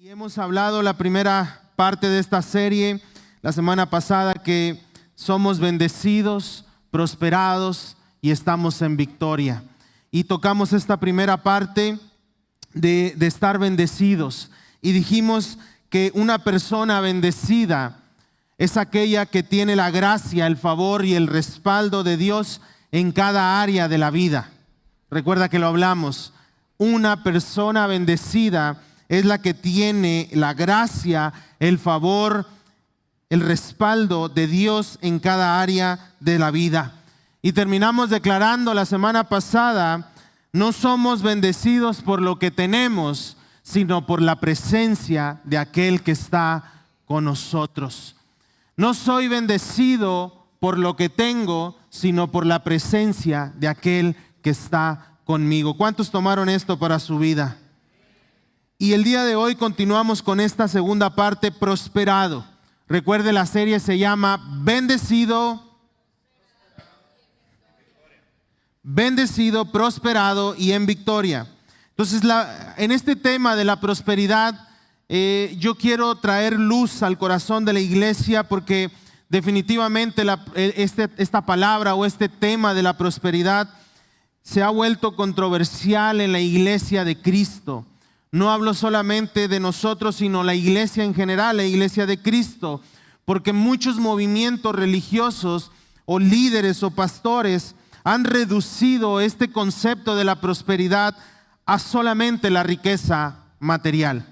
Y hemos hablado la primera parte de esta serie la semana pasada que somos bendecidos, prosperados y estamos en victoria. Y tocamos esta primera parte de estar bendecidos. Y dijimos que una persona bendecida es aquella que tiene la gracia, el favor y el respaldo de Dios en cada área de la vida. Recuerda que lo hablamos. Una persona bendecida es la que tiene la gracia, el favor, el respaldo de Dios en cada área de la vida. Y terminamos declarando la semana pasada, no somos bendecidos por lo que tenemos, sino por la presencia de aquel que está con nosotros. No soy bendecido por lo que tengo, sino por la presencia de aquel que está conmigo. ¿Cuántos tomaron esto para su vida? Y el día de hoy continuamos con esta segunda parte, prosperado. Recuerde, la serie se llama Bendecido, prosperado y en victoria. Entonces, en este tema de la prosperidad, yo quiero traer luz al corazón de la iglesia porque definitivamente esta palabra o este tema de la prosperidad se ha vuelto controversial en la iglesia de Cristo. No hablo solamente de nosotros, sino la iglesia en general, la iglesia de Cristo, porque muchos movimientos religiosos o líderes o pastores han reducido este concepto de la prosperidad a solamente la riqueza material.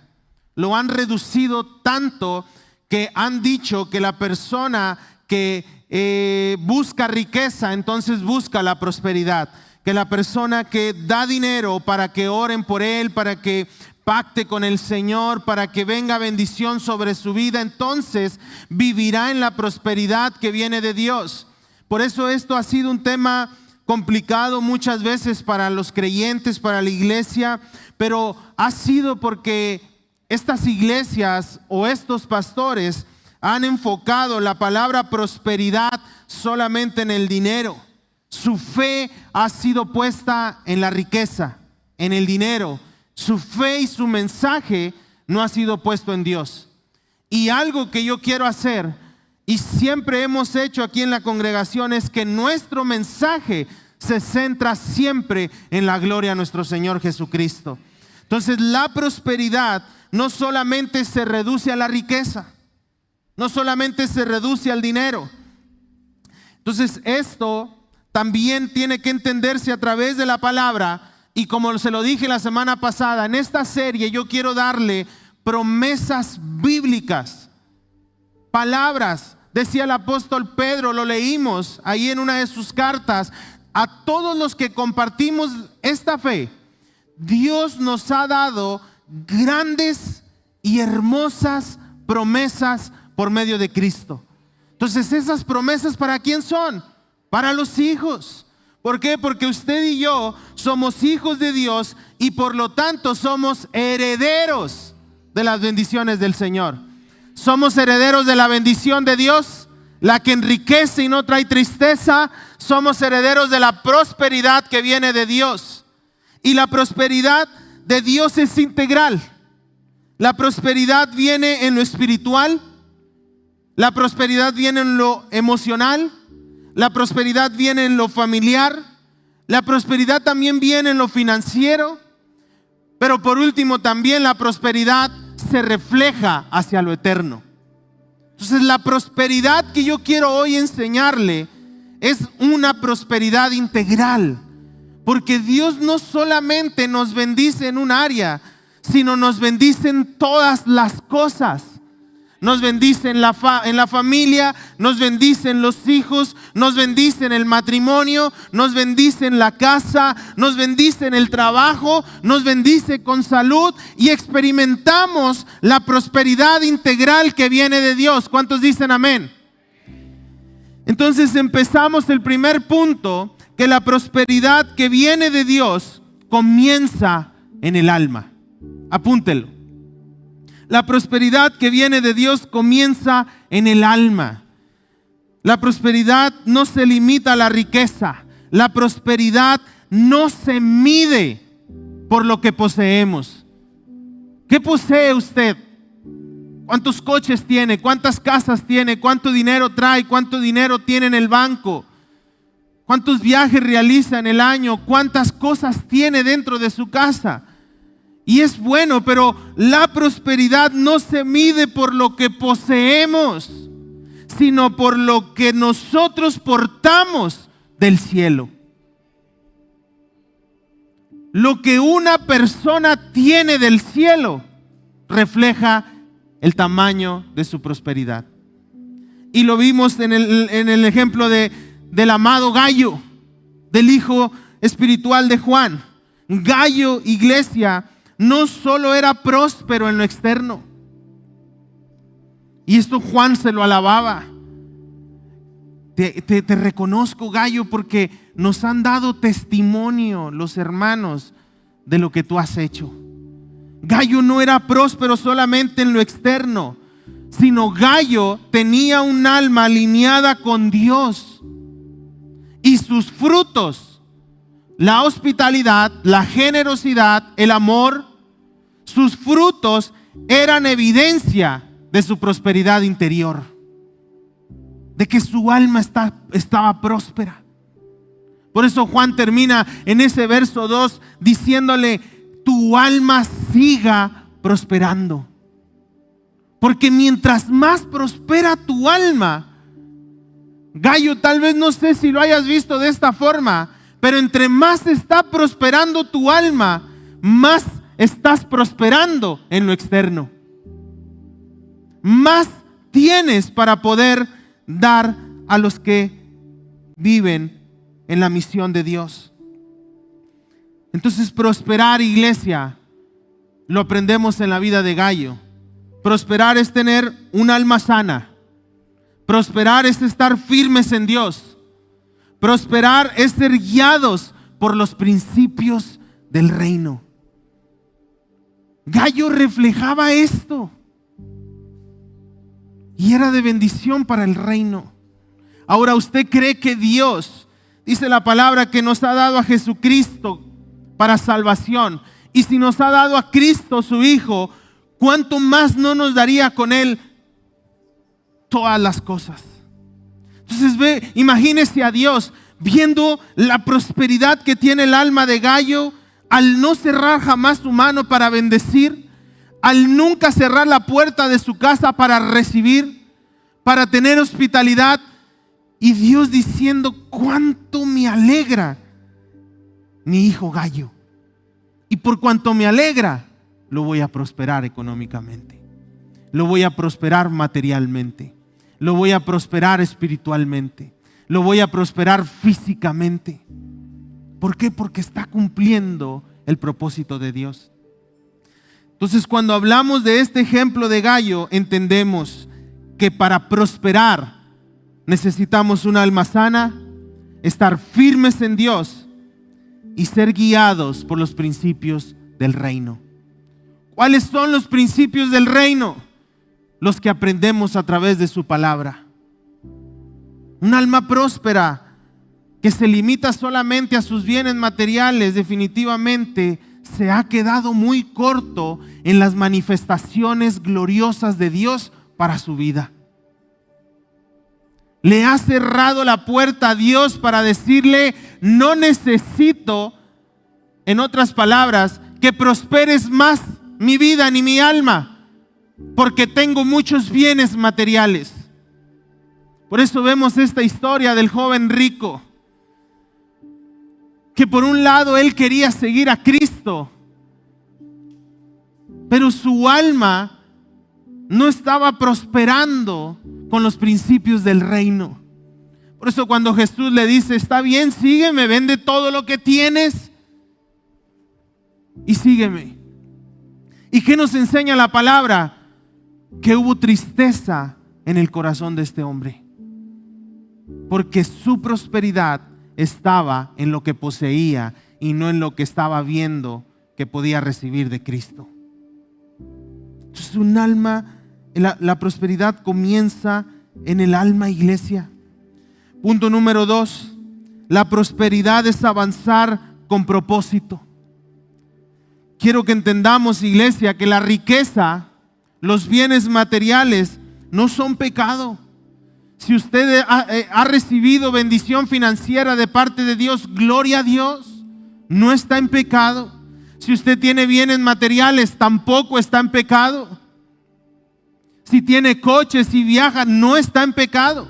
Lo han reducido tanto que han dicho que la persona que busca riqueza, entonces busca la prosperidad. Que la persona que da dinero para que oren por él, para que pacte con el Señor, para que venga bendición sobre su vida, entonces vivirá en la prosperidad que viene de Dios. Por eso esto ha sido un tema complicado muchas veces para los creyentes, para la iglesia, pero ha sido porque estas iglesias o estos pastores han enfocado la palabra prosperidad solamente en el dinero. Su fe ha sido puesta en la riqueza, en el dinero. Su fe y su mensaje no ha sido puesto en Dios. Y algo que yo quiero hacer, y siempre hemos hecho aquí en la congregación, es que nuestro mensaje se centra siempre en la gloria a nuestro Señor Jesucristo. Entonces, la prosperidad no solamente se reduce a la riqueza, no solamente se reduce al dinero. Entonces, esto también tiene que entenderse a través de la palabra. Y como se lo dije la semana pasada, en esta serie yo quiero darle promesas bíblicas, palabras. Decía el apóstol Pedro, lo leímos ahí en una de sus cartas, a todos los que compartimos esta fe, Dios nos ha dado grandes y hermosas promesas por medio de Cristo. Entonces, esas promesas, ¿para quién son? Para los hijos. ¿Por qué? Porque usted y yo somos hijos de Dios y por lo tanto somos herederos de las bendiciones del Señor. Somos herederos de la bendición de Dios, la que enriquece y no trae tristeza. Somos herederos de la prosperidad que viene de Dios. Y la prosperidad de Dios es integral. La prosperidad viene en lo espiritual, la prosperidad viene en lo emocional, la prosperidad viene en lo familiar, la prosperidad también viene en lo financiero, pero por último también la prosperidad se refleja hacia lo eterno. Entonces, la prosperidad que yo quiero hoy enseñarle es una prosperidad integral, porque Dios no solamente nos bendice en un área, sino nos bendice en todas las cosas. Nos bendice en la familia, nos bendice en los hijos, nos bendice en el matrimonio, nos bendice en la casa, nos bendice en el trabajo, nos bendice con salud y experimentamos la prosperidad integral que viene de Dios. ¿Cuántos dicen amén? Entonces empezamos el primer punto, que la prosperidad que viene de Dios comienza en el alma. Apúntelo. La prosperidad que viene de Dios comienza en el alma. La prosperidad no se limita a la riqueza. La prosperidad no se mide por lo que poseemos. ¿Qué posee usted? ¿Cuántos coches tiene? ¿Cuántas casas tiene? ¿Cuánto dinero trae? ¿Cuánto dinero tiene en el banco? ¿Cuántos viajes realiza en el año? ¿Cuántas cosas tiene dentro de su casa? Y es bueno, pero la prosperidad no se mide por lo que poseemos, sino por lo que nosotros portamos del cielo. Lo que una persona tiene del cielo refleja el tamaño de su prosperidad. Y lo vimos en el ejemplo del amado Gallo, del hijo espiritual de Juan. Gallo, iglesia, no solo era próspero en lo externo. Y esto Juan se lo alababa. Te reconozco, Gallo, porque nos han dado testimonio los hermanos de lo que tú has hecho. Gallo no era próspero solamente en lo externo, sino Gallo tenía un alma alineada con Dios. Y sus frutos, la hospitalidad, la generosidad, el amor, sus frutos eran evidencia de su prosperidad interior, de que su alma estaba próspera. Por eso Juan termina en ese verso 2 diciéndole: tu alma siga prosperando. Porque mientras más prospera tu alma, Gallo, tal vez no sé si lo hayas visto de esta forma, pero entre más está prosperando tu alma, más estás prosperando en lo externo. Más tienes para poder dar a los que viven en la misión de Dios. Entonces, prosperar, iglesia, lo aprendemos en la vida de Gallo. Prosperar es tener un alma sana. Prosperar es estar firmes en Dios. Prosperar es ser guiados por los principios del reino. Gallo reflejaba esto y era de bendición para el reino. Ahora, ¿usted cree que Dios, dice la palabra, que nos ha dado a Jesucristo para salvación? Y si nos ha dado a Cristo su Hijo, ¿cuánto más no nos daría con Él todas las cosas? Entonces imagínese a Dios viendo la prosperidad que tiene el alma de Gallo, al no cerrar jamás su mano para bendecir, al nunca cerrar la puerta de su casa para recibir, para tener hospitalidad. Y Dios diciendo: cuánto me alegra mi hijo Gallo. Y por cuanto me alegra, lo voy a prosperar económicamente, lo voy a prosperar materialmente, lo voy a prosperar espiritualmente, lo voy a prosperar físicamente. ¿Por qué? Porque está cumpliendo el propósito de Dios. Entonces, cuando hablamos de este ejemplo de Gallo, entendemos que para prosperar necesitamos un alma sana, estar firmes en Dios y ser guiados por los principios del reino. ¿Cuáles son los principios del reino? Los que aprendemos a través de su palabra. Un alma próspera que se limita solamente a sus bienes materiales, definitivamente se ha quedado muy corto en las manifestaciones gloriosas de Dios para su vida. Le ha cerrado la puerta a Dios para decirle: no necesito, en otras palabras, que prosperes más mi vida ni mi alma, porque tengo muchos bienes materiales. Por eso vemos esta historia del joven rico, que por un lado él quería seguir a Cristo, pero su alma no estaba prosperando con los principios del reino. Por eso cuando Jesús le dice: está bien, sígueme, vende todo lo que tienes y sígueme. ¿Y qué nos enseña la palabra? Que hubo tristeza en el corazón de este hombre, porque su prosperidad estaba en lo que poseía y no en lo que estaba viendo que podía recibir de Cristo. Entonces, un alma, la prosperidad comienza en el alma, iglesia. Punto número 2, la prosperidad es avanzar con propósito. quiero que entendamos, iglesia, que la riqueza, los bienes materiales no son pecado. Si usted ha recibido bendición financiera de parte de Dios, gloria a Dios, no está en pecado. Si usted tiene bienes materiales, tampoco está en pecado. Si tiene coches y viaja, no está en pecado.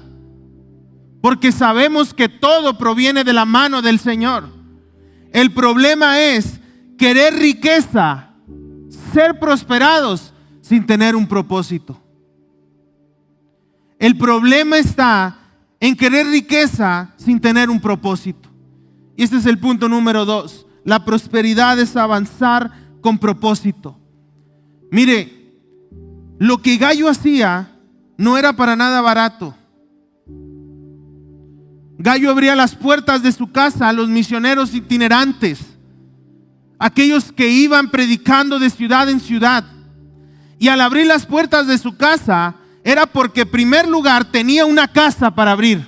Porque sabemos que todo proviene de la mano del Señor. El problema es querer riqueza, ser prosperados sin tener un propósito. El problema está en querer riqueza sin tener un propósito. Y este es el punto número 2. La prosperidad es avanzar con propósito. Mire, lo que Gallo hacía no era para nada barato. Gallo abría las puertas de su casa a los misioneros itinerantes, aquellos que iban predicando de ciudad en ciudad. Y al abrir las puertas de su casa, era porque en primer lugar tenía una casa para abrir.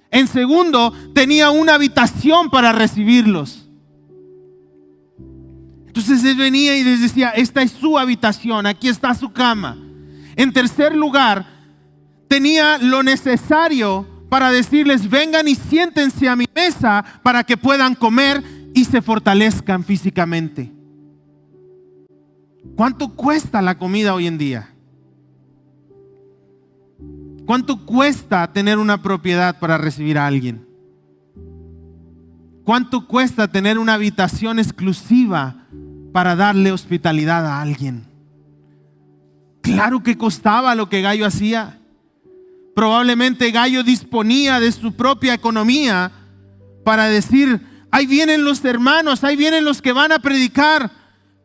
En segundo, tenía una habitación para recibirlos. Entonces él venía y les decía, esta es su habitación, aquí está su cama. En tercer lugar, tenía lo necesario para decirles, vengan y siéntense a mi mesa para que puedan comer y se fortalezcan físicamente. ¿Cuánto cuesta la comida hoy en día? ¿Cuánto cuesta tener una propiedad para recibir a alguien? ¿Cuánto cuesta tener una habitación exclusiva para darle hospitalidad a alguien? Claro que costaba lo que Gallo hacía. Probablemente Gallo disponía de su propia economía para decir, ahí vienen los hermanos, ahí vienen los que van a predicar,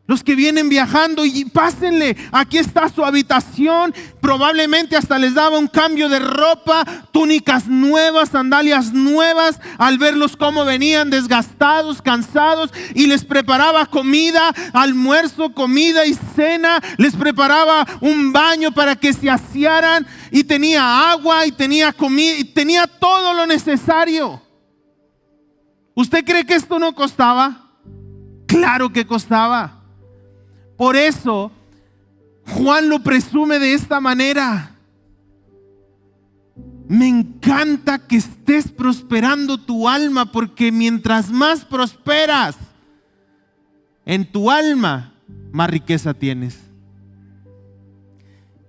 los que vienen viajando, y pásenle, aquí está su habitación. Probablemente hasta les daba un cambio de ropa, túnicas nuevas, sandalias nuevas, al verlos cómo venían desgastados, cansados, y les preparaba comida, almuerzo, comida y cena. Les preparaba un baño para que se asearan, y tenía agua y tenía comida y tenía todo lo necesario. ¿Usted cree que esto no costaba? Claro que costaba. Por eso Juan lo presume de esta manera. Me encanta que estés prosperando tu alma, porque mientras más prosperas en tu alma, más riqueza tienes.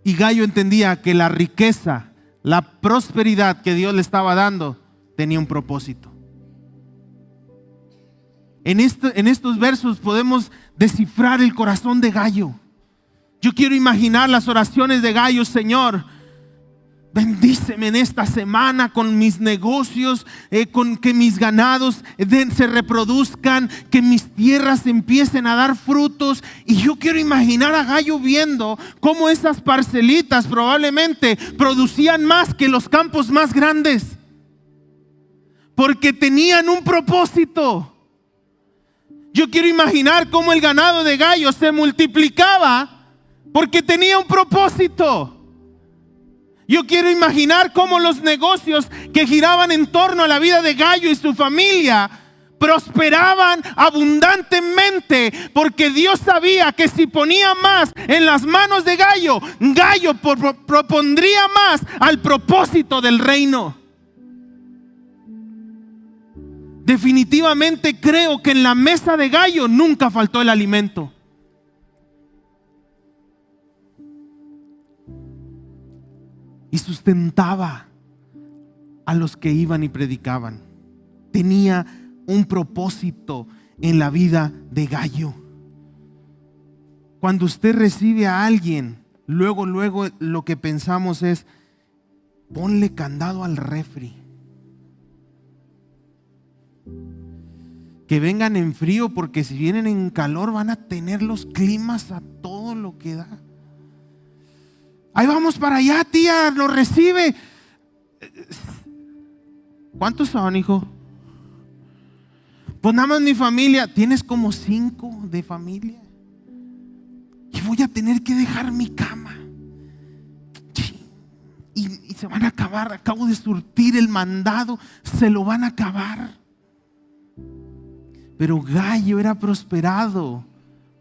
Y Gallo entendía que la riqueza, la prosperidad que Dios le estaba dando, tenía un propósito. En estos versos podemos descifrar el corazón de Gallo. Yo quiero imaginar las oraciones de Gallo. Señor, bendíceme en esta semana con mis negocios, con que mis ganados se reproduzcan, que mis tierras empiecen a dar frutos. Y yo quiero imaginar a Gallo viendo cómo esas parcelitas probablemente producían más que los campos más grandes, porque tenían un propósito. Yo quiero imaginar cómo el ganado de Gallo se multiplicaba porque tenía un propósito. Yo quiero imaginar cómo los negocios que giraban en torno a la vida de Gallo y su familia prosperaban abundantemente, porque Dios sabía que si ponía más en las manos de Gallo, Gallo propondría más al propósito del reino. Definitivamente creo que en la mesa de Gallo nunca faltó el alimento. Y sustentaba a los que iban y predicaban. Tenía un propósito en la vida de Gallo. Cuando usted recibe a alguien, luego lo que pensamos es, ponle candado al refri. Que vengan en frío, porque si vienen en calor van a tener los climas a todo lo que da. Ahí vamos para allá, tía, nos recibe. ¿Cuántos son, hijo? Pues nada más mi familia. Tienes como 5 de familia. Y voy a tener que dejar mi cama. Y se van a acabar. Acabo de surtir el mandado. Se lo van a acabar. Pero Gallo era prosperado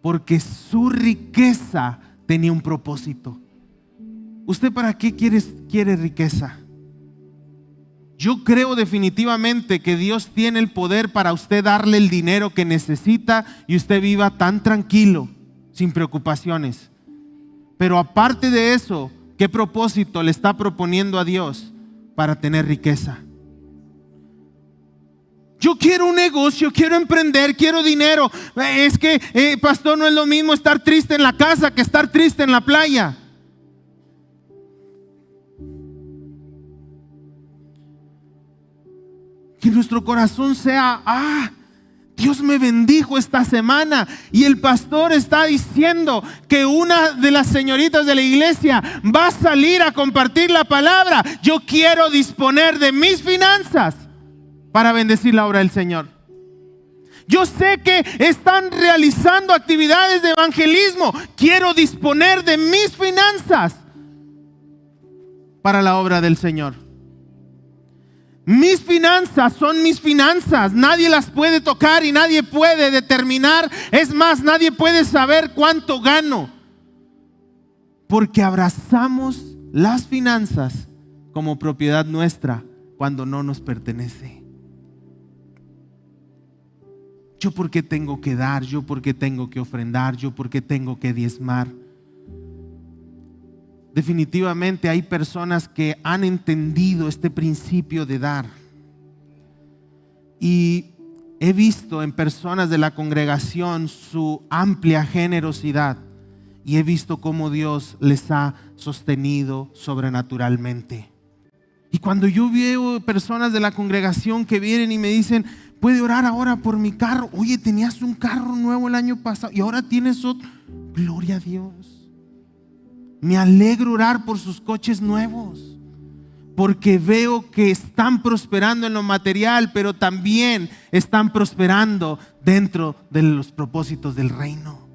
porque su riqueza tenía un propósito. ¿Usted para qué quiere riqueza? Yo creo definitivamente que Dios tiene el poder para usted darle el dinero que necesita y usted viva tan tranquilo, sin preocupaciones. Pero aparte de eso, ¿qué propósito le está proponiendo a Dios para tener riqueza? Yo quiero un negocio, quiero emprender, quiero dinero. Es que, pastor, no es lo mismo estar triste en la casa que estar triste en la playa. Que nuestro corazón sea, Dios me bendijo esta semana y el pastor está diciendo que una de las señoritas de la iglesia va a salir a compartir la palabra. Yo quiero disponer de mis finanzas para bendecir la obra del Señor. Yo sé que están realizando actividades de evangelismo. Quiero disponer de mis finanzas para la obra del Señor. Mis finanzas son mis finanzas. Nadie las puede tocar y nadie puede determinar. Es más, nadie puede saber cuánto gano. Porque abrazamos las finanzas como propiedad nuestra cuando no nos pertenece. Yo por qué tengo que dar, yo por qué tengo que ofrendar, yo por qué tengo que diezmar. Definitivamente hay personas que han entendido este principio de dar. Y he visto en personas de la congregación su amplia generosidad. Y he visto cómo Dios les ha sostenido sobrenaturalmente. Y cuando yo veo personas de la congregación que vienen y me dicen, ¿puede orar ahora por mi carro? Oye, tenías un carro nuevo el año pasado y ahora tienes otro. Gloria a Dios. Me alegro orar por sus coches nuevos, porque veo que están prosperando en lo material, pero también están prosperando dentro de los propósitos del reino.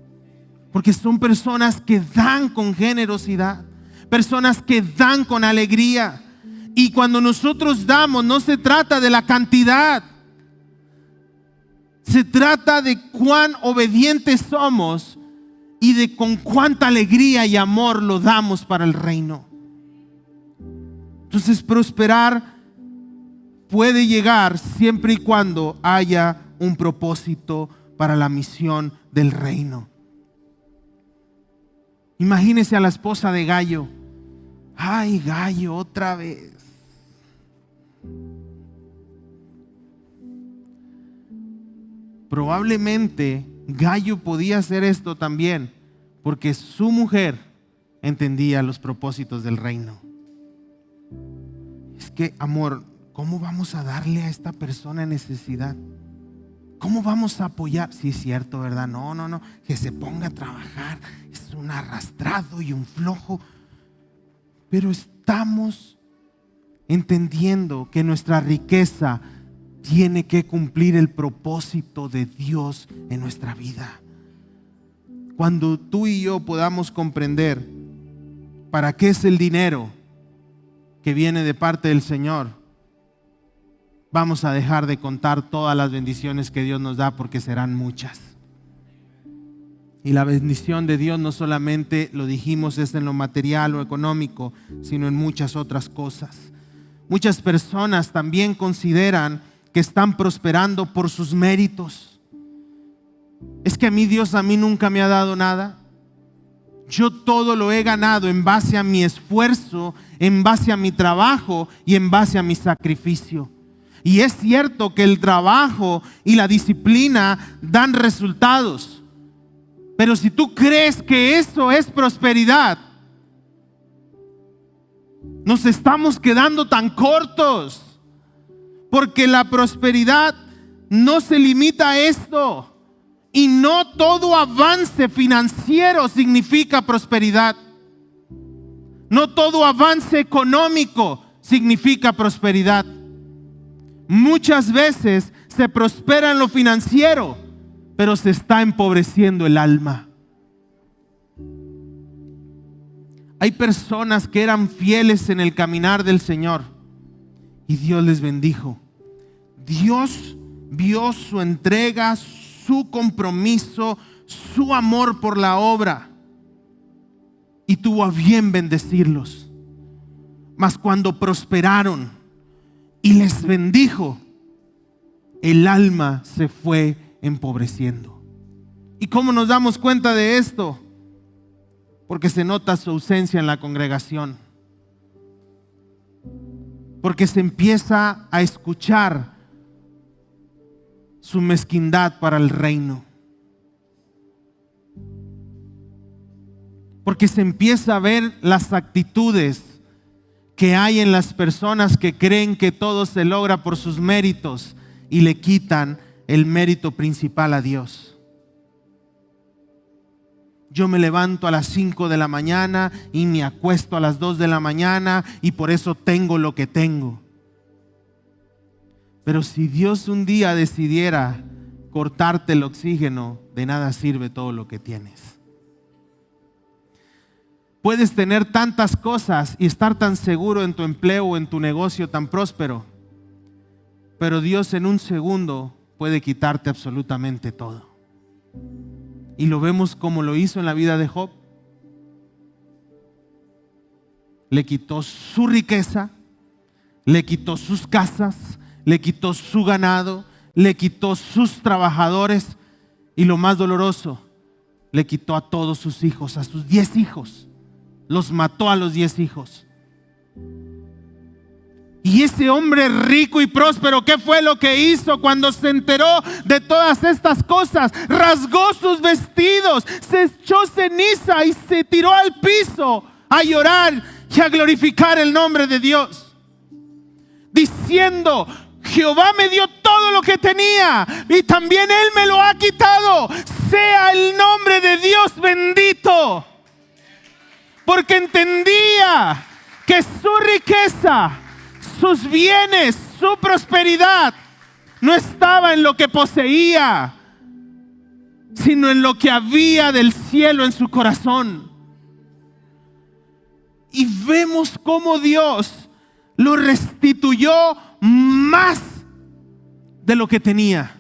Porque son personas que dan con generosidad, personas que dan con alegría. Y cuando nosotros damos, no se trata de la cantidad, se trata de cuán obedientes somos y de con cuánta alegría y amor lo damos para el reino. Entonces, prosperar puede llegar siempre y cuando haya un propósito para la misión del reino. Imagínese a la esposa de Gallo. Ay, Gallo, otra vez. Probablemente Gallo podía hacer esto también porque su mujer entendía los propósitos del reino. Es que, amor, ¿cómo vamos a darle a esta persona en necesidad? ¿Cómo vamos a apoyar? Sí, es cierto, ¿verdad? No, que se ponga a trabajar. Es un arrastrado y un flojo. Pero estamos entendiendo que nuestra riqueza tiene que cumplir el propósito de Dios en nuestra vida. Cuando tú y yo podamos comprender para qué es el dinero que viene de parte del Señor, vamos a dejar de contar todas las bendiciones que Dios nos da, porque serán muchas. Y la bendición de Dios no solamente, lo dijimos, es en lo material o económico, sino en muchas otras cosas. Muchas personas también consideran que están prosperando por sus méritos. Es que Dios a mí nunca me ha dado nada. Yo todo lo he ganado en base a mi esfuerzo, en base a mi trabajo y en base a mi sacrificio. Y es cierto que el trabajo y la disciplina dan resultados. Pero si tú crees que eso es prosperidad, nos estamos quedando tan cortos. Porque la prosperidad no se limita a esto. Y no todo avance financiero significa prosperidad. No todo avance económico significa prosperidad. Muchas veces se prospera en lo financiero, pero se está empobreciendo el alma. Hay personas que eran fieles en el caminar del Señor y Dios les bendijo. Dios vio su entrega, su su compromiso, su amor por la obra, y tuvo a bien bendecirlos. Mas cuando prosperaron y les bendijo, el alma se fue empobreciendo. ¿Y cómo nos damos cuenta de esto? Porque se nota su ausencia en la congregación. Porque se empieza a escuchar su mezquindad para el reino. Porque se empieza a ver las actitudes que hay en las personas que creen que todo se logra por sus méritos y le quitan el mérito principal a Dios. Yo me levanto a las 5 de la mañana y me acuesto a las 2 de la mañana y por eso tengo lo que tengo. Pero si Dios un día decidiera cortarte el oxígeno, de nada sirve todo lo que tienes. Puedes tener tantas cosas y estar tan seguro en tu empleo o en tu negocio tan próspero, pero Dios en un segundo puede quitarte absolutamente todo. Y lo vemos como lo hizo en la vida de Job. Le quitó su riqueza, le quitó sus casas, le quitó su ganado, le quitó sus trabajadores y lo más doloroso, le quitó a todos sus hijos, a sus 10 hijos. Los mató a los 10 hijos. Y ese hombre rico y próspero, ¿qué fue lo que hizo cuando se enteró de todas estas cosas? Rasgó sus vestidos, se echó ceniza y se tiró al piso a llorar y a glorificar el nombre de Dios, diciendo: Jehová me dio todo lo que tenía y también Él me lo ha quitado. Sea el nombre de Dios bendito. Porque entendía que su riqueza, sus bienes, su prosperidad no estaba en lo que poseía, sino en lo que había del cielo en su corazón. Y vemos cómo Dios lo restituyó más de lo que tenía.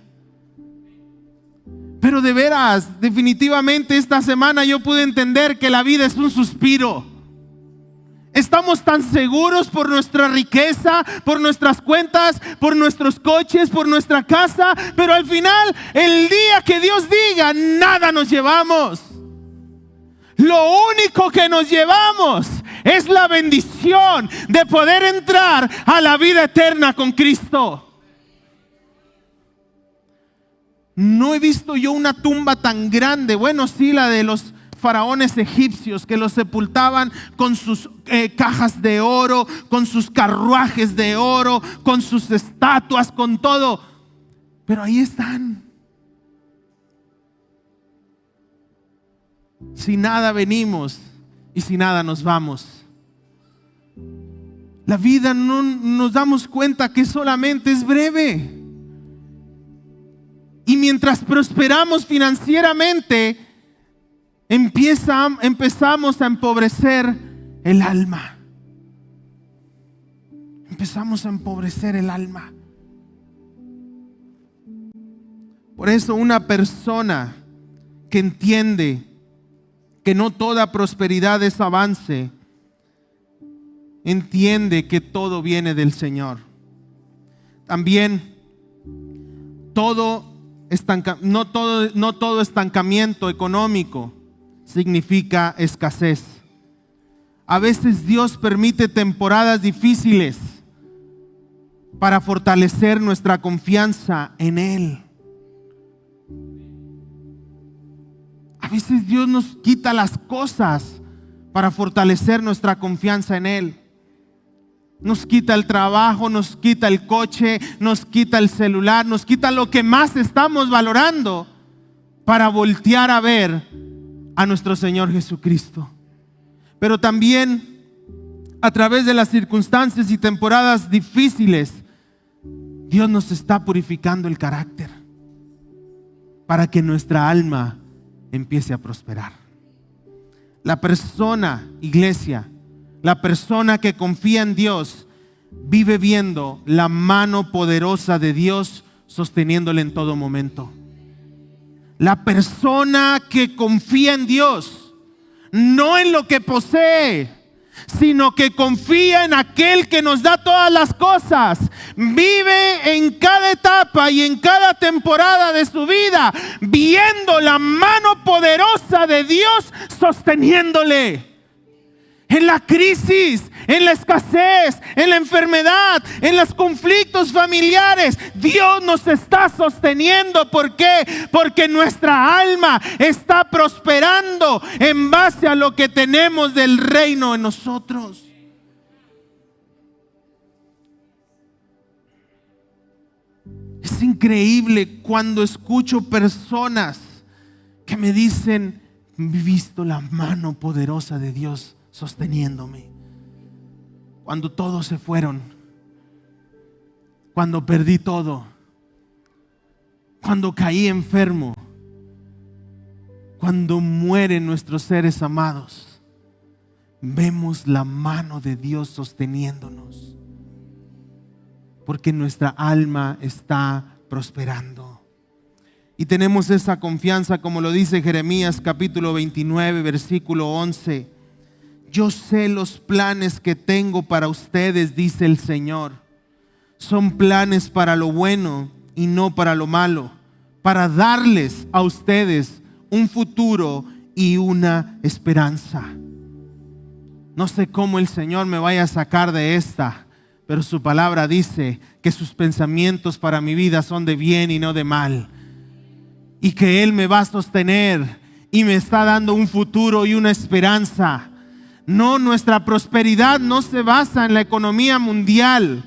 Pero de veras, definitivamente esta semana yo pude entender que la vida es un suspiro. Estamos tan seguros por nuestra riqueza, por nuestras cuentas, por nuestros coches, por nuestra casa, pero al final, el día que Dios diga, nada nos llevamos. Lo único que nos llevamos es la bendición de poder entrar a la vida eterna con Cristo. No he visto yo una tumba tan grande. Bueno, sí, la de los faraones egipcios, que los sepultaban con sus cajas de oro, con sus carruajes de oro, con sus estatuas, con todo. Pero ahí están. Sin nada venimos y sin nada nos vamos. La vida no nos damos cuenta que solamente es breve. Y mientras prosperamos financieramente, empezamos a empobrecer el alma. Empezamos a empobrecer el alma. Por eso una persona que entiende que no toda prosperidad es avance, entiende que todo viene del Señor. También no todo estancamiento económico significa escasez. A veces Dios permite temporadas difíciles para fortalecer nuestra confianza en Él. A veces Dios nos quita las cosas para fortalecer nuestra confianza en Él. Nos quita el trabajo, nos quita el coche, nos quita el celular, nos quita lo que más estamos valorando para voltear a ver a nuestro Señor Jesucristo. Pero también a través de las circunstancias y temporadas difíciles, Dios nos está purificando el carácter para que nuestra alma empiece a prosperar. La persona, iglesia, la persona que confía en Dios vive viendo la mano poderosa de Dios sosteniéndole en todo momento. La persona que confía en Dios, no en lo que posee, sino que confía en aquel que nos da todas las cosas, vive en cada etapa y en cada temporada de su vida, viendo la mano poderosa de Dios sosteniéndole. En la crisis, en la escasez, en la enfermedad, en los conflictos familiares, Dios nos está sosteniendo. ¿Por qué? Porque nuestra alma está prosperando en base a lo que tenemos del reino en nosotros. Es increíble cuando escucho personas que me dicen: he visto la mano poderosa de Dios sosteniéndome. Cuando todos se fueron, cuando perdí todo, cuando caí enfermo, cuando mueren nuestros seres amados, vemos la mano de Dios sosteniéndonos, porque nuestra alma está prosperando. Y tenemos esa confianza, como lo dice Jeremías capítulo 29, versículo 11. Yo sé los planes que tengo para ustedes, dice el Señor. Son planes para lo bueno y no para lo malo, para darles a ustedes un futuro y una esperanza. No sé cómo el Señor me vaya a sacar de esta, pero su palabra dice que sus pensamientos para mi vida son de bien y no de mal, y que Él me va a sostener y me está dando un futuro y una esperanza. No, nuestra prosperidad no se basa en la economía mundial,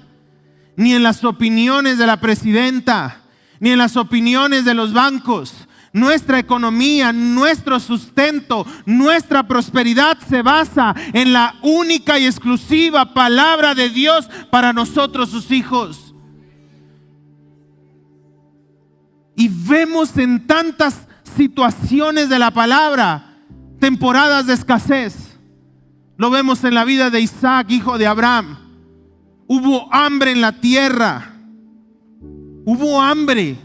ni en las opiniones de la presidenta, ni en las opiniones de los bancos. Nuestra economía, nuestro sustento, nuestra prosperidad se basa en la única y exclusiva palabra de Dios para nosotros, sus hijos. Y vemos en tantas situaciones de la palabra temporadas de escasez. Lo vemos en la vida de Isaac, hijo de Abraham. Hubo hambre en la tierra. Hubo hambre.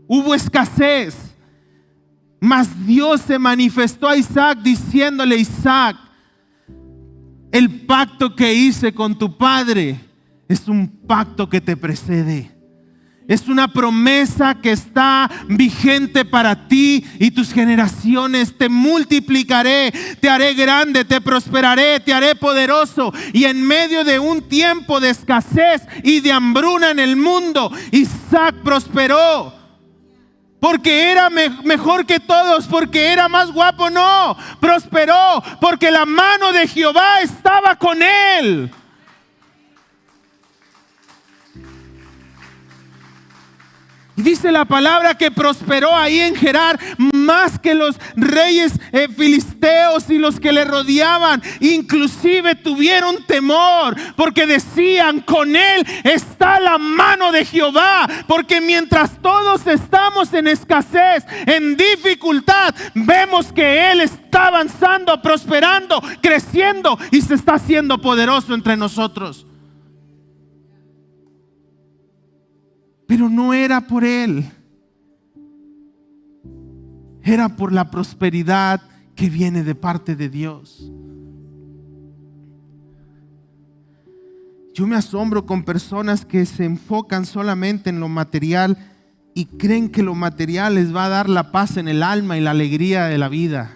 Hubo escasez. Mas Dios se manifestó a Isaac diciéndole: Isaac, el pacto que hice con tu padre es un pacto que te precede. Es una promesa que está vigente para ti y tus generaciones. Te multiplicaré, te haré grande, te prosperaré, te haré poderoso. Y en medio de un tiempo de escasez y de hambruna en el mundo, Isaac prosperó. Porque era mejor que todos, porque era más guapo, no. Prosperó porque la mano de Jehová estaba con él. Dice la palabra que prosperó ahí en Gerar más que los reyes filisteos y los que le rodeaban. Inclusive tuvieron temor porque decían: con él está la mano de Jehová. Porque mientras todos estamos en escasez, en dificultad, vemos que él está avanzando, prosperando, creciendo y se está haciendo poderoso entre nosotros. Pero no era por él, era por la prosperidad que viene de parte de Dios. Yo me asombro con personas que se enfocan solamente en lo material y creen que lo material les va a dar la paz en el alma y la alegría de la vida.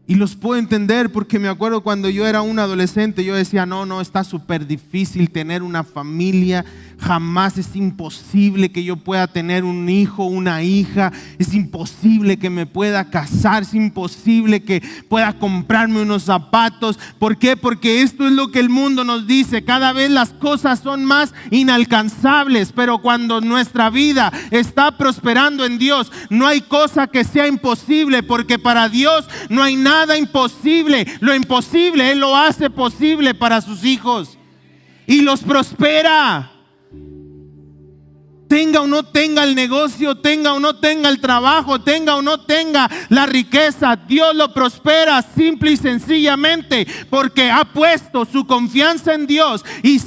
Y los puedo entender porque me acuerdo cuando yo era un adolescente, yo decía: no, está súper difícil tener una familia. Jamás, es imposible que yo pueda tener un hijo, una hija. Es imposible que me pueda casar. Es imposible que pueda comprarme unos zapatos. ¿Por qué? Porque esto es lo que el mundo nos dice. Cada vez las cosas son más inalcanzables. Pero cuando nuestra vida está prosperando en Dios, no hay cosa que sea imposible, porque para Dios no hay nada imposible. Lo imposible Él lo hace posible para sus hijos y los prospera. tenga o no tenga el negocio, tenga o no tenga el trabajo, tenga o no tenga la riqueza, Dios lo prospera simple y sencillamente porque ha puesto su confianza en Dios y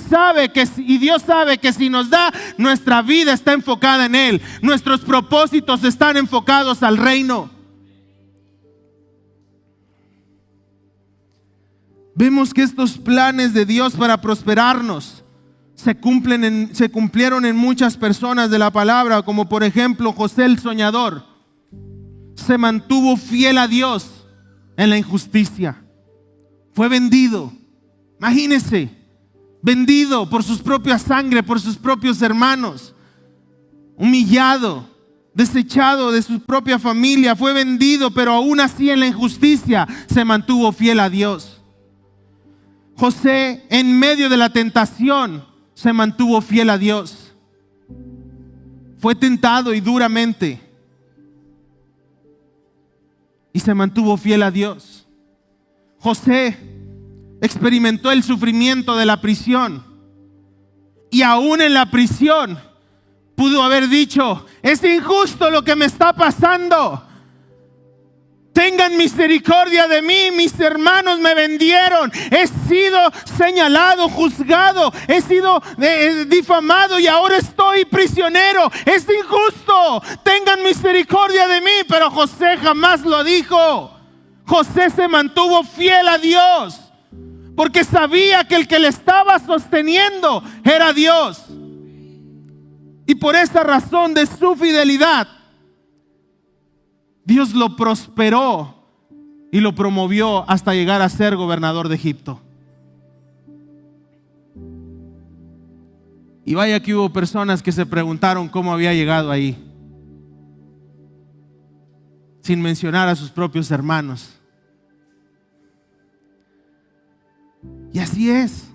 Dios sabe que si nos da, nuestra vida está enfocada en Él, nuestros propósitos están enfocados al reino. Vemos que estos planes de Dios para prosperarnos se cumplieron en muchas personas de la palabra, como por ejemplo José el soñador. Se mantuvo fiel a Dios en la injusticia. Fue vendido, imagínense, vendido por su propia sangre, por sus propios hermanos, humillado, desechado de su propia familia, fue vendido, pero aún así en la injusticia se mantuvo fiel a Dios. José, en medio de la tentación, se mantuvo fiel a Dios. Fue tentado y duramente, y se mantuvo fiel a Dios. José experimentó el sufrimiento de la prisión, y aún en la prisión pudo haber dicho: es injusto lo que me está pasando. Tengan misericordia de mí, mis hermanos me vendieron, he sido señalado, juzgado, he sido difamado y ahora estoy prisionero. Es injusto, tengan misericordia de mí. Pero José jamás lo dijo. José se mantuvo fiel a Dios porque sabía que el que le estaba sosteniendo era Dios. Y por esa razón de su fidelidad, Dios lo prosperó y lo promovió hasta llegar a ser gobernador de Egipto. Y vaya que hubo personas que se preguntaron cómo había llegado ahí, sin mencionar a sus propios hermanos. Y así es.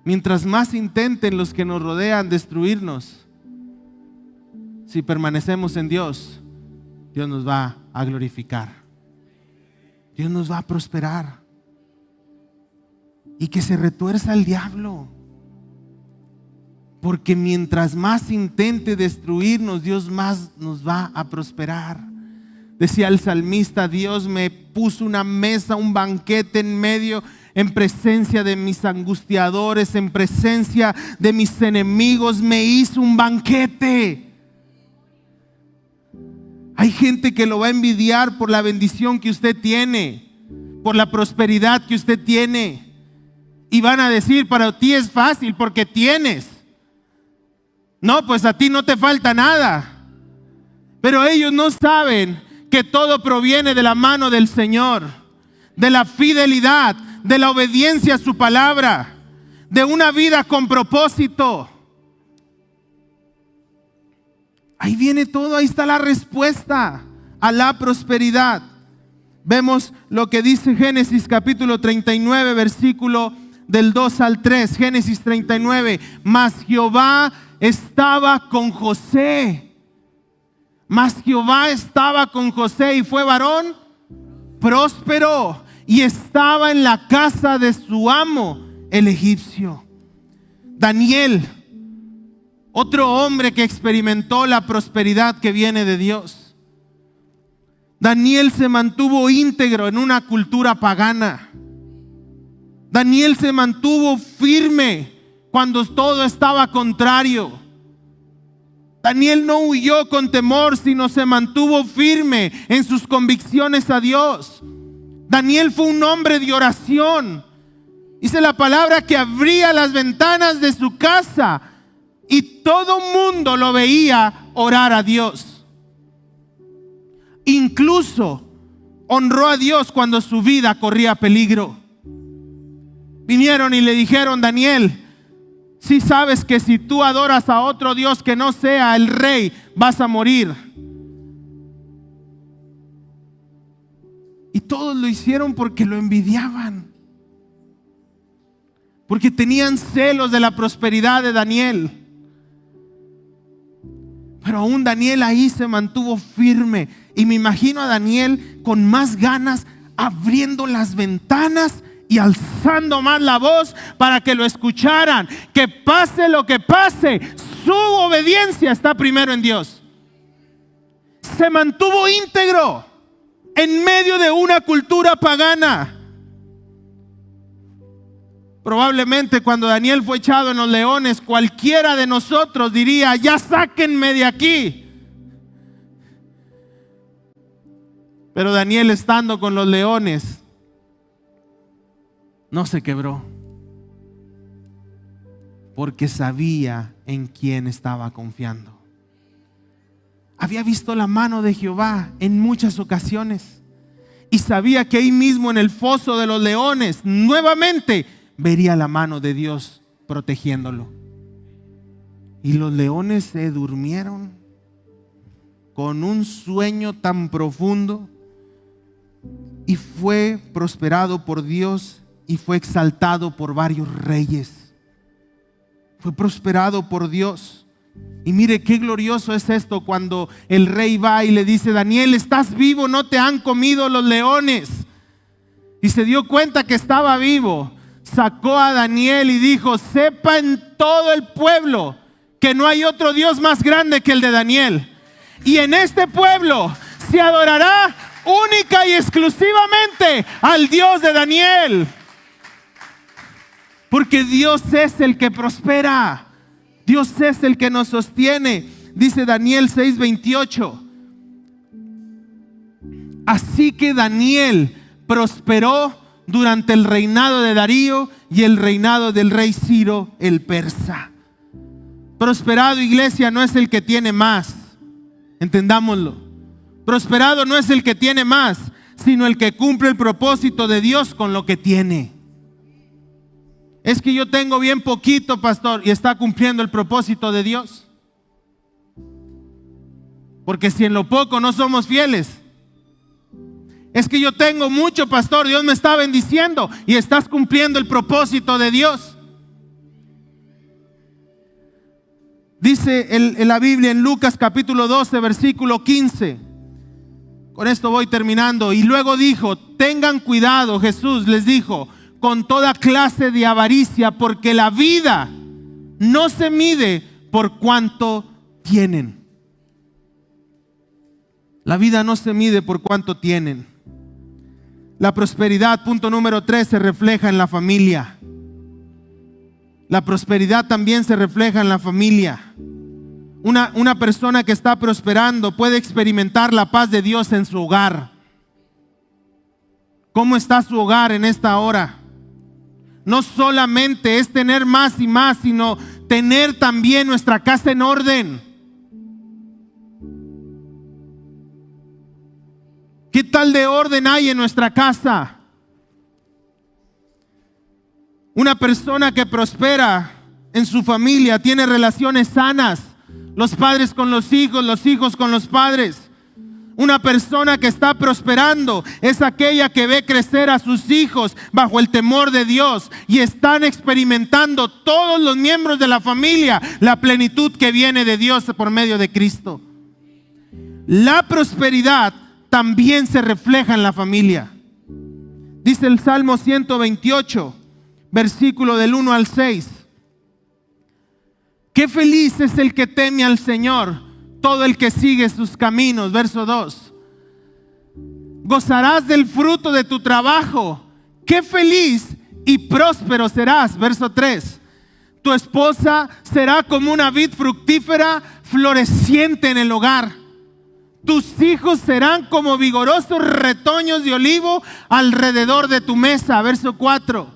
Mientras más intenten los que nos rodean destruirnos, si permanecemos en Dios, Dios nos va a glorificar. Dios nos va a prosperar. Y que se retuerza el diablo. Porque mientras más intente destruirnos, Dios más nos va a prosperar. Decía el salmista: Dios me puso una mesa, un banquete en medio, en presencia de mis angustiadores, en presencia de mis enemigos, me hizo un banquete. Hay gente que lo va a envidiar por la bendición que usted tiene, por la prosperidad que usted tiene. Y van a decir: para ti es fácil porque tienes. No, pues a ti no te falta nada. Pero ellos no saben que todo proviene de la mano del Señor, de la fidelidad, de la obediencia a su palabra, de una vida con propósito. Ahí viene todo, ahí está la respuesta a la prosperidad. Vemos lo que dice Génesis capítulo 39, versículo del 2 al 3. Génesis 39, mas Jehová estaba con José. Mas Jehová estaba con José y fue varón próspero y estaba en la casa de su amo, el egipcio. Daniel, otro hombre que experimentó la prosperidad que viene de Dios. Daniel se mantuvo íntegro en una cultura pagana. Daniel se mantuvo firme cuando todo estaba contrario. Daniel no huyó con temor, sino se mantuvo firme en sus convicciones a Dios. Daniel fue un hombre de oración. Dice la palabra que abría las ventanas de su casa y todo mundo lo veía orar a Dios. Incluso honró a Dios cuando su vida corría peligro. Vinieron y le dijeron: Daniel, si sabes que si tú adoras a otro Dios que no sea el rey, vas a morir. Y todos lo hicieron porque lo envidiaban, porque tenían celos de la prosperidad de Daniel. Pero aún Daniel ahí se mantuvo firme. Y me imagino a Daniel con más ganas, abriendo las ventanas y alzando más la voz para que lo escucharan. Que pase lo que pase, su obediencia está primero en Dios. Se mantuvo íntegro en medio de una cultura pagana. Probablemente cuando Daniel fue echado en los leones, cualquiera de nosotros diría: ya sáquenme de aquí. Pero Daniel, estando con los leones, no se quebró, porque sabía en quién estaba confiando. Había visto la mano de Jehová en muchas ocasiones y sabía que ahí mismo en el foso de los leones nuevamente vería la mano de Dios protegiéndolo. Y los leones se durmieron con un sueño tan profundo, y fue prosperado por Dios y fue exaltado por varios reyes. Fue prosperado por Dios. Y mire qué glorioso es esto cuando el rey va y le dice: Daniel, estás vivo, no te han comido los leones. Y se dio cuenta que estaba vivo. Sacó a Daniel y dijo: sepa en todo el pueblo que no hay otro Dios más grande que el de Daniel. Y en este pueblo se adorará única y exclusivamente al Dios de Daniel. Porque Dios es el que prospera. Dios es el que nos sostiene. Dice Daniel 6:28. Así que Daniel prosperó durante el reinado de Darío y el reinado del rey Ciro el persa. Prosperado, iglesia, no es el que tiene más. Entendámoslo. Prosperado no es el que tiene más, sino el que cumple el propósito de Dios con lo que tiene. Es que yo tengo bien poquito, pastor, y está cumpliendo el propósito de Dios. Porque si en lo poco no somos fieles. Es que yo tengo mucho, pastor, Dios me está bendiciendo y estás cumpliendo el propósito de Dios. Dice en la Biblia, en Lucas capítulo 12, versículo 15. Con esto voy terminando. Y luego dijo: tengan cuidado, Jesús les dijo, con toda clase de avaricia, porque la vida no se mide por cuánto tienen. La vida no se mide por cuánto tienen. La prosperidad, punto número 3, se refleja en la familia. La prosperidad también se refleja en la familia. Una persona que está prosperando puede experimentar la paz de Dios en su hogar. ¿Cómo está su hogar en esta hora? No solamente es tener más y más, sino tener también nuestra casa en orden. ¿Qué tal de orden hay en nuestra casa? Una persona que prospera en su familia tiene relaciones sanas. Los padres con los hijos con los padres. Una persona que está prosperando es aquella que ve crecer a sus hijos bajo el temor de Dios y están experimentando todos los miembros de la familia la plenitud que viene de Dios por medio de Cristo. La prosperidad también se refleja en la familia. Dice el Salmo 128, versículo del 1 al 6. Qué feliz es el que teme al Señor, todo el que sigue sus caminos. Verso 2. Gozarás del fruto de tu trabajo. Qué feliz y próspero serás. Verso 3. Tu esposa será como una vid fructífera floreciente en el hogar. Tus hijos serán como vigorosos retoños de olivo alrededor de tu mesa. Verso 4.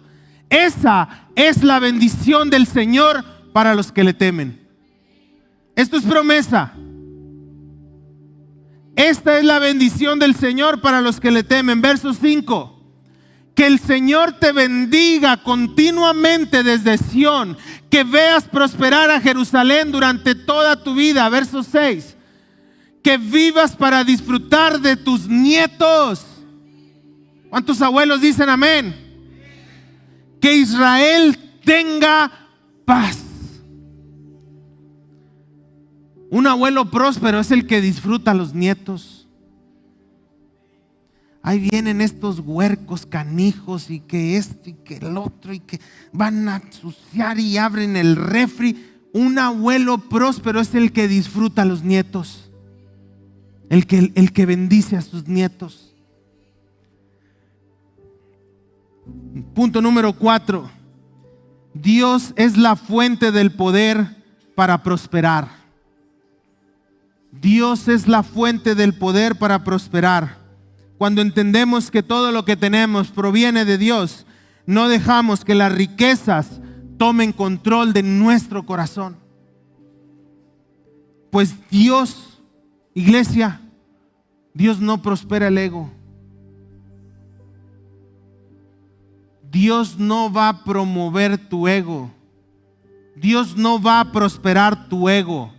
Esa es la bendición del Señor para los que le temen. Esto es promesa. Esta es la bendición del Señor para los que le temen. Verso 5. Que el Señor te bendiga continuamente desde Sión. Que veas prosperar a Jerusalén durante toda tu vida. Verso 6. Que vivas para disfrutar de tus nietos. ¿Cuántos abuelos dicen amén? Que Israel tenga paz. Un abuelo próspero es el que disfruta a los nietos. Ahí vienen estos huercos canijos y que esto y que el otro y que van a ensuciar y abren el refri. un abuelo próspero es el que disfruta a los nietos, el que bendice a sus nietos. Punto número 4. Dios es la fuente del poder para prosperar. Dios es la fuente del poder para prosperar. Cuando entendemos que todo lo que tenemos proviene de Dios, no dejamos que las riquezas tomen control de nuestro corazón. Pues Dios, iglesia, Dios no prospera el ego. Dios no va a promover tu ego. Dios no va a prosperar tu ego.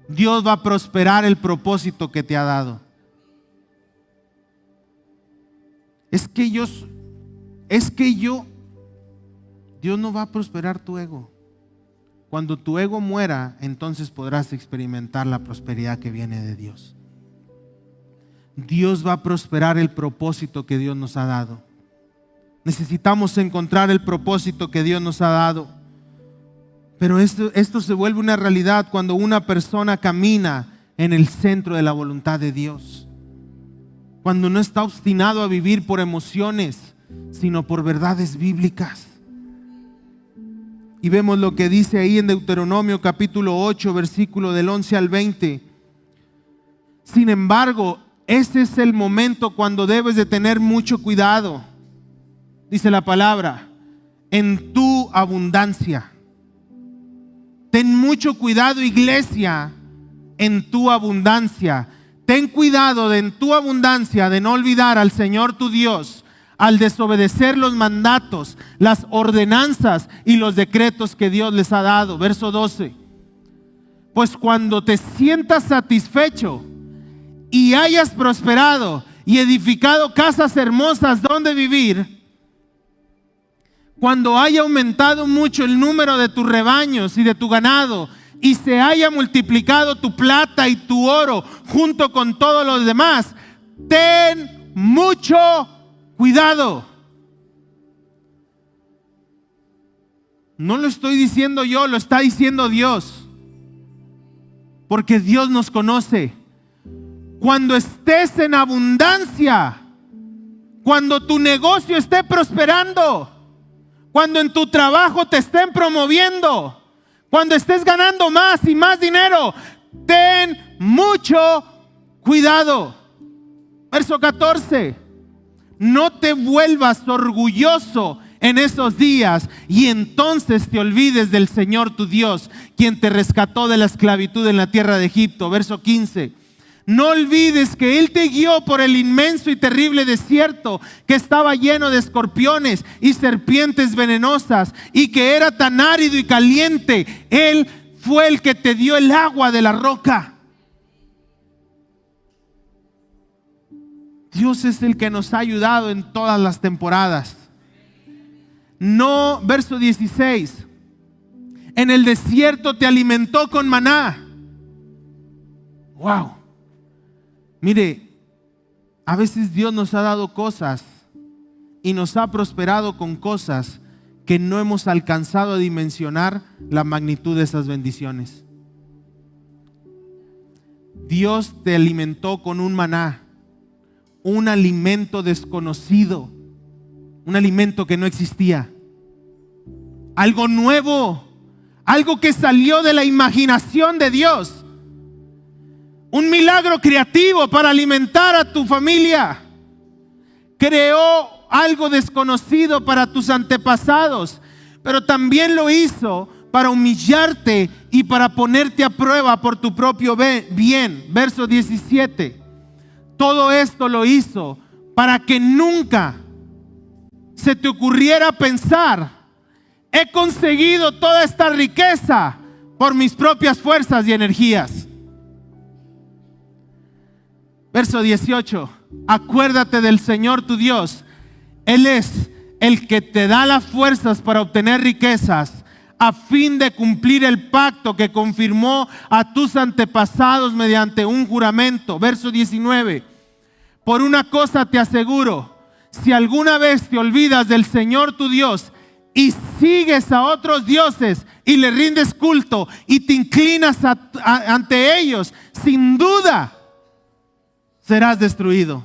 Dios va a prosperar el propósito que te ha dado. Dios no va a prosperar tu ego. Cuando tu ego muera, entonces podrás experimentar la prosperidad que viene de Dios. Dios va a prosperar el propósito que Dios nos ha dado. Necesitamos encontrar el propósito que Dios nos ha dado. Pero esto se vuelve una realidad cuando una persona camina en el centro de la voluntad de Dios. Cuando no está obstinado a vivir por emociones, sino por verdades bíblicas. Y vemos lo que dice ahí en Deuteronomio capítulo 8, versículo del 11 al 20. Sin embargo, ese es el momento cuando debes de tener mucho cuidado. Dice la palabra, en tu abundancia. Ten mucho cuidado, iglesia, en tu abundancia. Ten cuidado en tu abundancia de no olvidar al Señor tu Dios al desobedecer los mandatos, las ordenanzas y los decretos que Dios les ha dado. Verso 12. Pues cuando te sientas satisfecho y hayas prosperado y edificado casas hermosas donde vivir, cuando haya aumentado mucho el número de tus rebaños y de tu ganado, y se haya multiplicado tu plata y tu oro junto con todos los demás, ten mucho cuidado. No lo estoy diciendo yo, lo está diciendo Dios. Porque Dios nos conoce. Cuando estés en abundancia, cuando tu negocio esté prosperando, cuando en tu trabajo te estén promoviendo, cuando estés ganando más y más dinero, ten mucho cuidado. Verso 14. No te vuelvas orgulloso en esos días y entonces te olvides del Señor tu Dios, quien te rescató de la esclavitud en la tierra de Egipto. Verso 15. No olvides que Él te guió por el inmenso y terrible desierto que estaba lleno de escorpiones y serpientes venenosas y que era tan árido y caliente. Él fue el que te dio el agua de la roca. Dios es el que nos ha ayudado en todas las temporadas. No, verso 16. En el desierto te alimentó con maná. Wow. Mire, a veces Dios nos ha dado cosas y nos ha prosperado con cosas que no hemos alcanzado a dimensionar la magnitud de esas bendiciones. Dios te alimentó con un maná, un alimento desconocido, un alimento que no existía, algo nuevo, algo que salió de la imaginación de Dios. Un milagro creativo para alimentar a tu familia. Creó algo desconocido para tus antepasados, pero también lo hizo para humillarte y para ponerte a prueba por tu propio bien. Verso 17. Todo esto lo hizo para que nunca se te ocurriera pensar: he conseguido toda esta riqueza por mis propias fuerzas y energías. Verso 18. Acuérdate del Señor tu Dios. Él es el que te da las fuerzas para obtener riquezas, a fin de cumplir el pacto que confirmó a tus antepasados mediante un juramento. Verso 19. Por una cosa te aseguro: si alguna vez te olvidas del Señor tu Dios y sigues a otros dioses y le rindes culto y te inclinas ante ellos, sin duda serás destruido.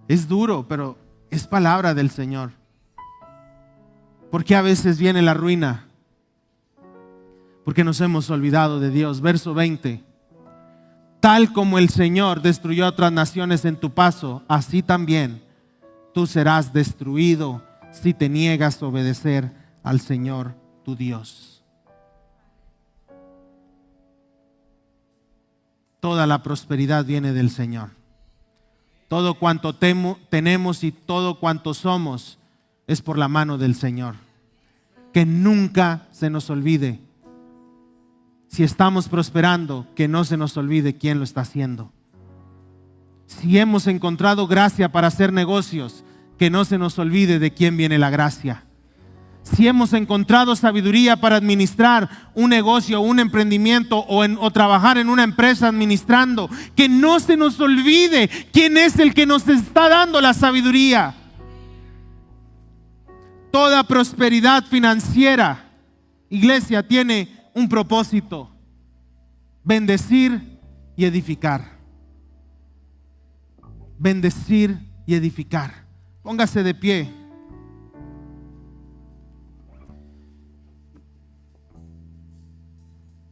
Es duro, pero es palabra del Señor. Porque a veces viene la ruina, porque nos hemos olvidado de Dios. Verso 20: tal como el Señor destruyó a otras naciones en tu paso, así también tú serás destruido si te niegas a obedecer al Señor tu Dios. Toda la prosperidad viene del Señor. Todo cuanto tenemos y todo cuanto somos es por la mano del Señor. Que nunca se nos olvide. Si estamos prosperando, que no se nos olvide quién lo está haciendo. Si hemos encontrado gracia para hacer negocios, que no se nos olvide de quién viene la gracia. Si hemos encontrado sabiduría para administrar un negocio, un emprendimiento o trabajar en una empresa administrando, que no se nos olvide quién es el que nos está dando la sabiduría. Toda prosperidad financiera, iglesia, tiene un propósito: bendecir y edificar. Bendecir y edificar. Póngase de pie.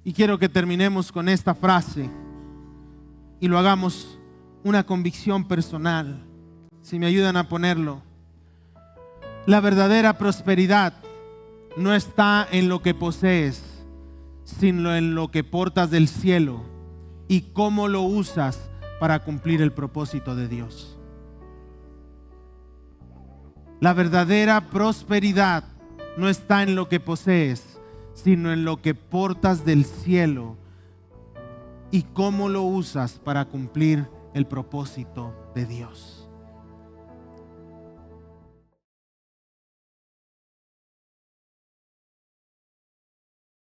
Y quiero que terminemos con esta frase y lo hagamos una convicción personal. Si me ayudan a ponerlo. La verdadera prosperidad no está en lo que posees, sino en lo que portas del cielo y cómo lo usas para cumplir el propósito de Dios. La verdadera prosperidad no está en lo que posees, sino en lo que portas del cielo y cómo lo usas para cumplir el propósito de Dios.